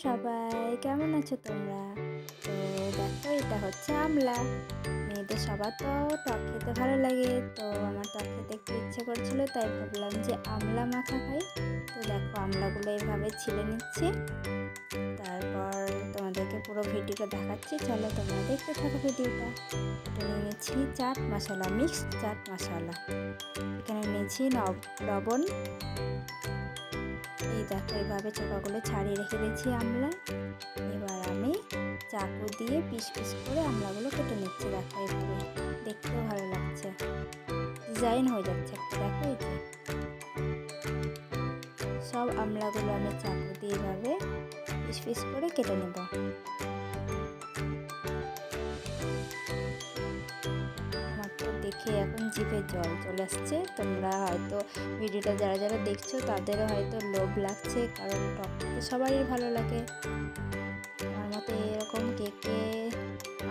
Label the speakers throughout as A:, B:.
A: সবাই, কেমন আছো তোমরা? তো দেখো, এটা হচ্ছে আমলা। মেয়েদের সবার তো টক খেতে ভালো লাগে, তো আমার টক খেতে একটু ইচ্ছে করছিল, তাই ভাবলাম যে আমলা মাখা খাই। তো দেখো, আমলাগুলো এইভাবে ছিলে নিচ্ছি, তারপর তোমাদেরকে পুরো ভিডিওটা দেখাচ্ছি। চলো তোমরা দেখতে থাকো ভিডিওটা। এটা নিয়ে নিচ্ছি চাট মশলা, মিক্সড চাট মশলা। এখানে নিয়েছি লবণ। এই দেখো, এইভাবে চোখাগুলো ছাড়িয়ে রেখে দিয়েছি আমলা। এবার আমি চাকু দিয়ে পিস পিস করে আমলাগুলো কেটে নিচ্ছি। দেখো, এইভাবে দেখতেও ভালো লাগছে, ডিজাইন হয়ে যাচ্ছে একটা। দেখো, এই যে সব আমলাগুলো আমি চাকু দিয়ে এইভাবে পিস পিস করে কেটে নেব। আমার তো দেখে এখন জিভে জল চলে আসছে। তোমরা হয়তো ভিডিওটা যারা যারা দেখছো তাদেরও হয়তো লোভ লাগছে, কারণ টক খেতে সবারই ভালো লাগে। আমার মতো এরকম কে কে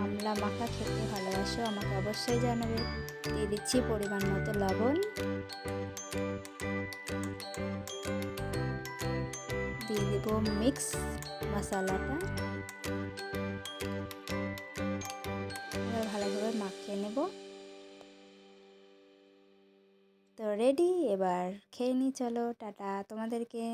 A: আমলা মাখা খেতে ভালোবাসো আমাকে অবশ্যই জানাবে। দিয়ে দিচ্ছি পরিমাণ মতো লবণ, দিয়ে দেব মিক্স মশলাটা। এবার ভালোভাবে মাখিয়ে নেব। তো রেডি, এবার খেয়ে নিই। চলো, টাটা তোমাদেরকে।